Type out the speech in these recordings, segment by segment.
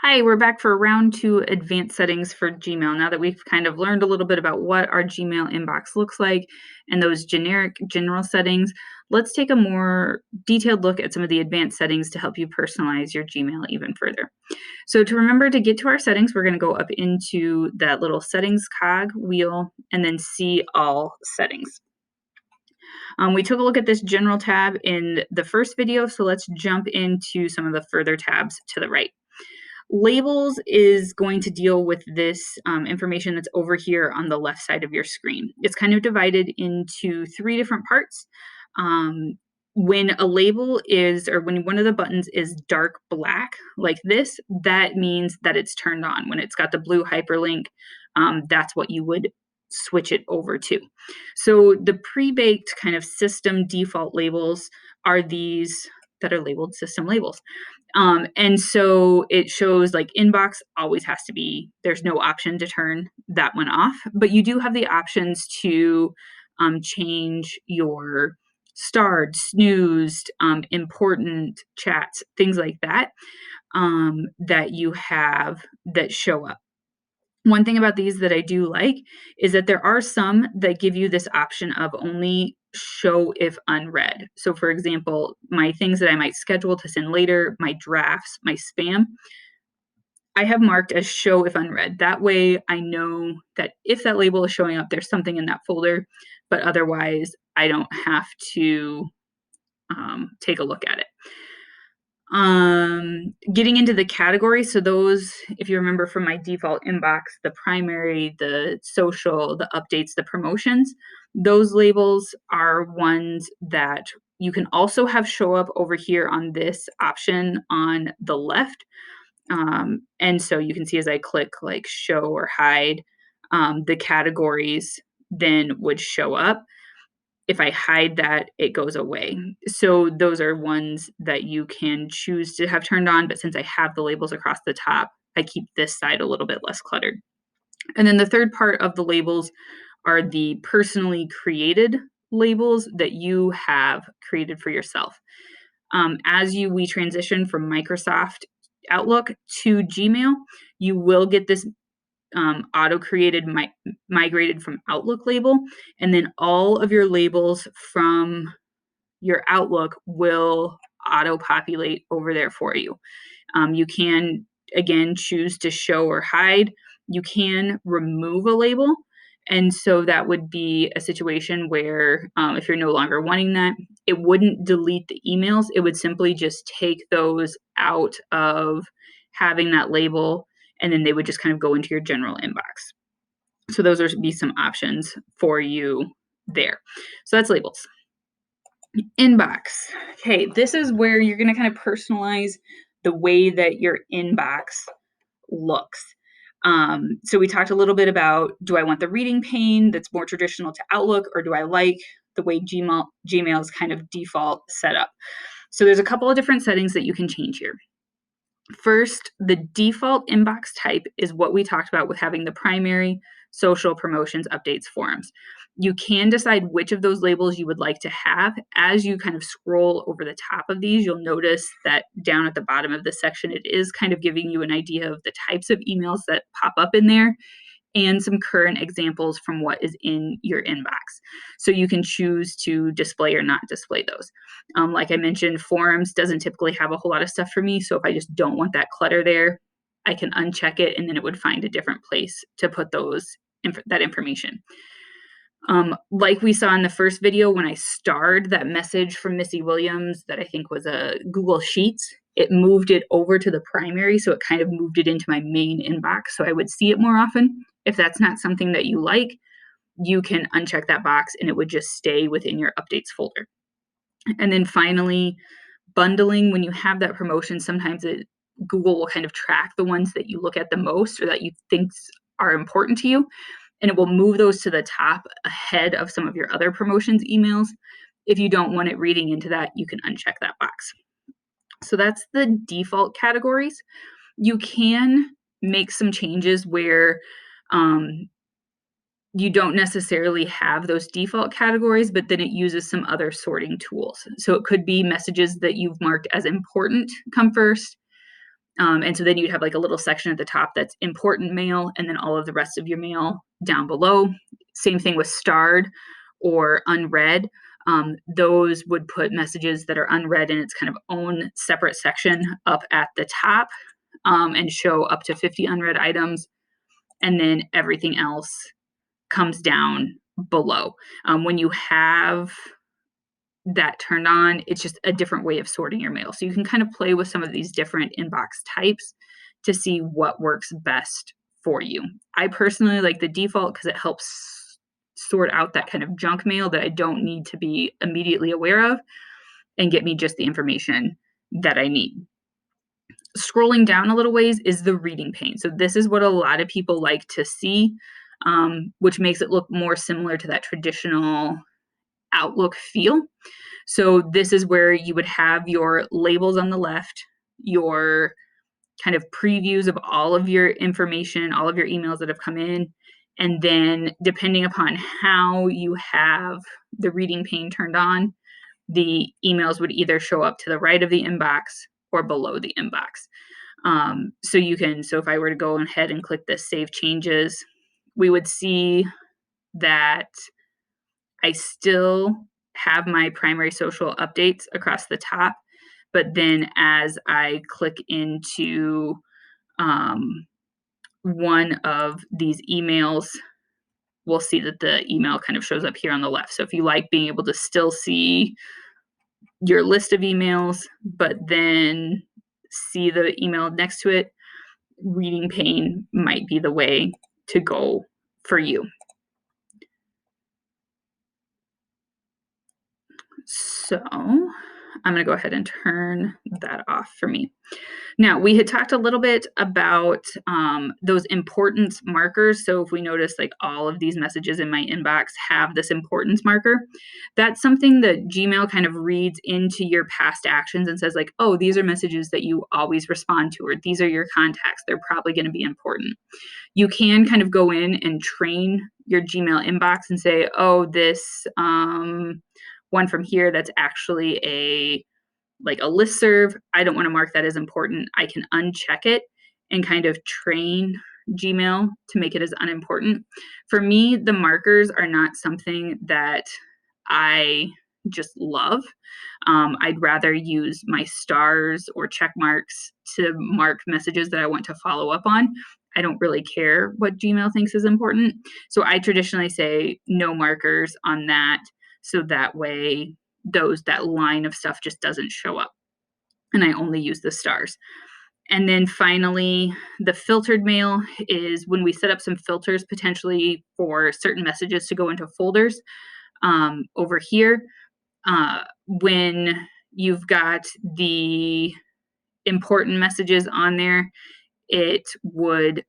Hi, we're back for round 2 advanced settings for Gmail. Now that we've kind of learned a little bit about what our Gmail inbox looks like and those general settings, let's take a more detailed look at some of the advanced settings to help you personalize your Gmail even further. So to remember to get to our settings, we're going to go up into that little settings cog wheel and then see all settings. We took a look at this general tab in the first video, so let's jump into some of the further tabs to the right. Labels is going to deal with this information that's over here on the left side of your screen. It's kind of divided into 3 different parts. When a label is, or when one of the buttons is dark black like this, that means that it's turned on. When it's got the blue hyperlink, that's what you would switch it over to. So the pre-baked kind of system default labels are these that are labeled system labels. And so it shows like inbox always has to be, there's no option to turn that one off, but you do have the options to change your starred, snoozed, important chats, things like that, that you have that show up. One thing about these that I do like is that there are some that give you this option of only show if unread. So for example, my things that I might schedule to send later, my drafts, my spam, I have marked as show if unread. That way I know that if that label is showing up, there's something in that folder, but otherwise I don't have to take a look at it. Getting into the categories, so those, if you remember from my default inbox, the primary, the social, the updates, the promotions, those labels are ones that you can also have show up over here on this option on the left. And so you can see as I click like show or hide, the categories then would show up. If I hide that, it goes away. So those are ones that you can choose to have turned on, but since I have the labels across the top, I keep this side a little bit less cluttered. And then the third part of the labels are the personally created labels that you have created for yourself. We transition from Microsoft Outlook to Gmail, you will get this auto-created migrated from Outlook label, and then all of your labels from your Outlook will auto-populate over there for you. You can, again, choose to show or hide. You can remove a label, and so that would be a situation where if you're no longer wanting that, it wouldn't delete the emails. It would simply just take those out of having that label, and then they would just kind of go into your general inbox. So those would be some options for you there. So that's labels. Inbox. Okay, this is where you're going to kind of personalize the way that your inbox looks. So we talked a little bit about, do I want the reading pane that's more traditional to Outlook, or do I like the way Gmail's kind of default setup? So there's a couple of different settings that you can change here. First, the default inbox type is what we talked about with having the primary, social, promotions, updates, forums. You can decide which of those labels you would like to have. As you kind of scroll over the top of these, you'll notice that down at the bottom of this section, it is kind of giving you an idea of the types of emails that pop up in there and some current examples from what is in your inbox. So you can choose to display or not display those. Like I mentioned, forums doesn't typically have a whole lot of stuff for me. So if I just don't want that clutter there, I can uncheck it and then it would find a different place to put that information. Like we saw in the first video, when I starred that message from Missy Williams that I think was a Google Sheets, it moved it over to the primary. So it kind of moved it into my main inbox. So I would see it more often. If that's not something that you like, you can uncheck that box and it would just stay within your updates folder. And then finally, bundling, when you have that promotion, sometimes Google will kind of track the ones that you look at the most or that you think are important to you, and it will move those to the top ahead of some of your other promotions emails. If you don't want it reading into that, you can uncheck that box. So that's the default categories. You can make some changes where you don't necessarily have those default categories, but then it uses some other sorting tools. So it could be messages that you've marked as important come first. And so then you'd have like a little section at the top that's important mail, and then all of the rest of your mail down below. Same thing with starred or unread. Those would put messages that are unread in its kind of own separate section up at the top, and show up to 50 unread items. And then everything else comes down below. When you have that turned on, it's just a different way of sorting your mail. So you can kind of play with some of these different inbox types to see what works best for you. I personally like the default because it helps sort out that kind of junk mail that I don't need to be immediately aware of and get me just the information that I need. Scrolling down a little ways is the reading pane. So this is what a lot of people like to see, which makes it look more similar to that traditional Outlook feel. So this is where you would have your labels on the left, your kind of previews of all of your information, all of your emails that have come in. And then depending upon how you have the reading pane turned on, the emails would either show up to the right of the inbox or below the inbox. So if I were to go ahead and click this save changes, we would see that I still have my primary social updates across the top, but then as I click into one of these emails, we'll see that the email kind of shows up here on the left. So if you like being able to still see your list of emails, but then see the email next to it, Reading Pane might be the way to go for you. So I'm going to go ahead and turn that off for me. Now, we had talked a little bit about those importance markers. So if we notice like all of these messages in my inbox have this importance marker, that's something that Gmail kind of reads into your past actions and says like, oh, these are messages that you always respond to, or these are your contacts. They're probably going to be important. You can kind of go in and train your Gmail inbox and say, oh, this one from here that's actually a listserv, I don't want to mark that as important. I can uncheck it and kind of train Gmail to make it as unimportant. For me, the markers are not something that I just love. I'd rather use my stars or check marks to mark messages that I want to follow up on. I don't really care what Gmail thinks is important. So I traditionally say no markers on that. So that way that line of stuff just doesn't show up. And I only use the stars. And then finally, the filtered mail is when we set up some filters potentially for certain messages to go into folders. Over here, when you've got the important messages on there, it would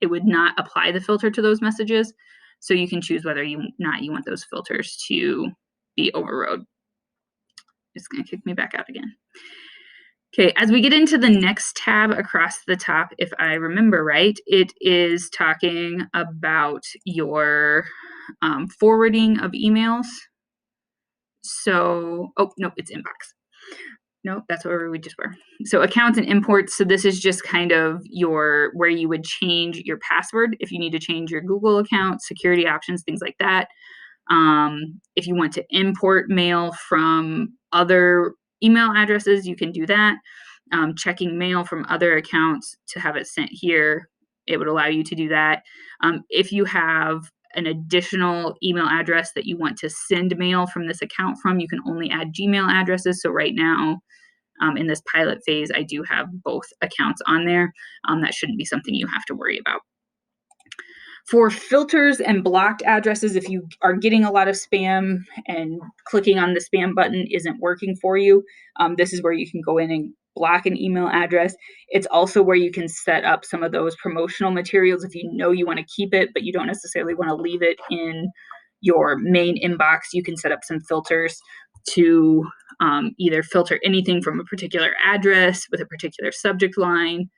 not apply the filter to those messages. So you can choose whether you want those filters to be overrode. It's going to kick me back out again. Okay, as we get into the next tab across the top, if I remember right, it is talking about your forwarding of emails. So, oh, no, it's inbox. No, that's where we just were. So accounts and imports. So this is just kind of where you would change your password if you need to change your Google account, security options, things like that. If you want to import mail from other email addresses, you can do that. Checking mail from other accounts to have it sent here, it would allow you to do that. If you have an additional email address that you want to send mail from this account from, you can only add Gmail addresses. So right now, in this pilot phase, I do have both accounts on there. That shouldn't be something you have to worry about. For filters and blocked addresses, if you are getting a lot of spam and clicking on the spam button isn't working for you, this is where you can go in and block an email address. It's also where you can set up some of those promotional materials if you know you want to keep it, but you don't necessarily want to leave it in your main inbox. You can set up some filters to either filter anything from a particular address with a particular subject line,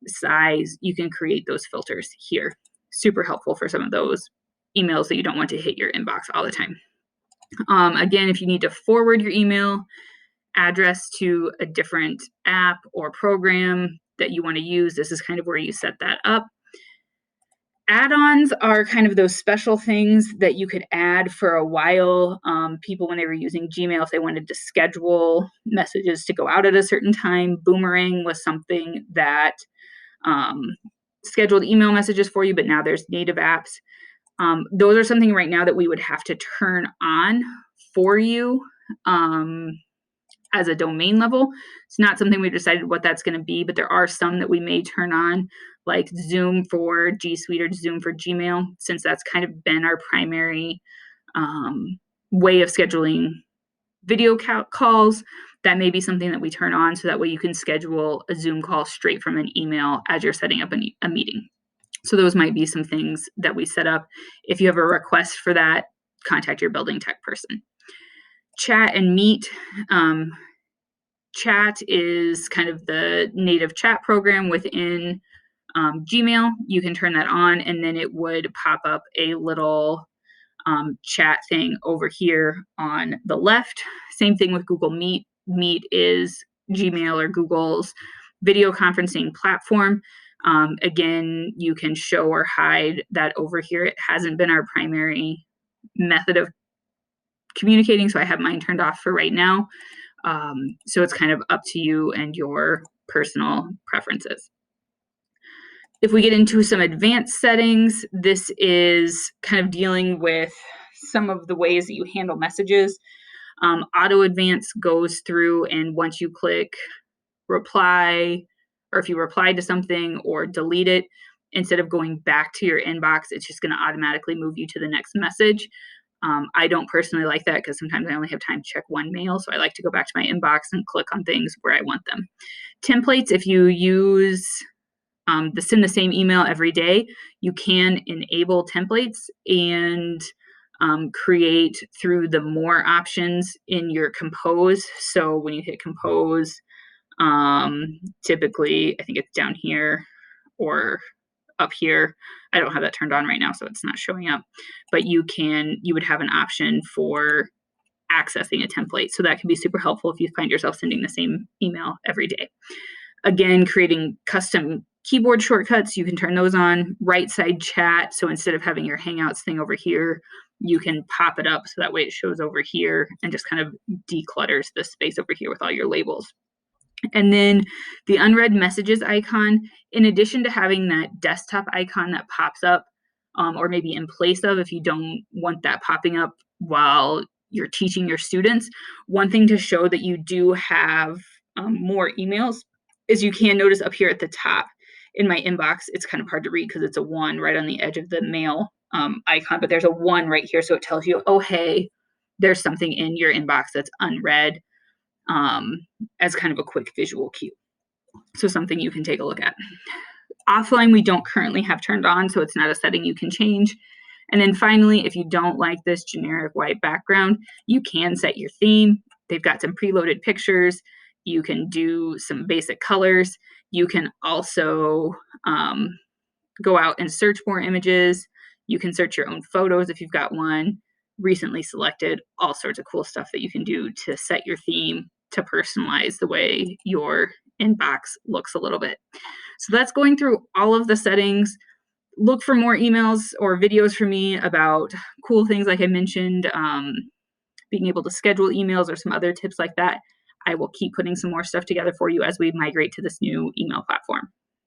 size. You can create those filters here. Super helpful for some of those emails that you don't want to hit your inbox all the time. Again, if you need to forward your email, address to a different app or program that you want to use, this is kind of where you set that up. Add-ons are kind of those special things that you could add for a while. People, when they were using Gmail, if they wanted to schedule messages to go out at a certain time, Boomerang was something that scheduled email messages for you, but now there's native apps. Those are something right now that we would have to turn on for you as a domain level. It's not something we've decided what that's going to be, but there are some that we may turn on, like Zoom for G Suite or Zoom for Gmail, since that's kind of been our primary way of scheduling video calls. That may be something that we turn on, so that way you can schedule a Zoom call straight from an email as you're setting up a meeting. So those might be some things that we set up. If you have a request for that, contact your building tech person. Chat and Meet. Chat is kind of the native chat program within Gmail. You can turn that on, and then it would pop up a little chat thing over here on the left. Same thing with Google Meet. Meet is Gmail or Google's video conferencing platform. Again, you can show or hide that over here. It hasn't been our primary method of communicating, so I have mine turned off for right now. So it's kind of up to you and your personal preferences. If we get into some advanced settings, this is kind of dealing with some of the ways that you handle messages. Auto advance goes through, and once you click reply, or if you reply to something or delete it, instead of going back to your inbox, it's just going to automatically move you to the next message. I don't personally like that, because sometimes I only have time to check one mail, so I like to go back to my inbox and click on things where I want them. Templates, if you use send the same email every day, you can enable templates and create through the more options in your compose. So when you hit compose, typically, I think it's down here or up here. I don't have that turned on right now, so it's not showing up. But you would have an option for accessing a template. So that can be super helpful if you find yourself sending the same email every day. Again, creating custom keyboard shortcuts, you can turn those on. Right side chat, so instead of having your Hangouts thing over here, you can pop it up so that way it shows over here and just kind of declutters the space over here with all your labels. And then the unread messages icon, in addition to having that desktop icon that pops up, or maybe in place of, if you don't want that popping up while you're teaching your students, one thing to show that you do have more emails is you can notice up here at the top in my inbox, it's kind of hard to read because it's a 1 right on the edge of the mail icon, but there's a 1 right here. So it tells you, oh, hey, there's something in your inbox that's unread, as kind of a quick visual cue. So something you can take a look at. Offline, we don't currently have turned on, so it's not a setting you can change. And then finally, if you don't like this generic white background, you can set your theme. They've got some preloaded pictures. You can do some basic colors. You can also go out and search more images. You can search your own photos if you've got one recently selected, all sorts of cool stuff that you can do to set your theme to personalize the way your inbox looks a little bit. So that's going through all of the settings. Look for more emails or videos from me about cool things like I mentioned, being able to schedule emails or some other tips like that. I will keep putting some more stuff together for you as we migrate to this new email platform.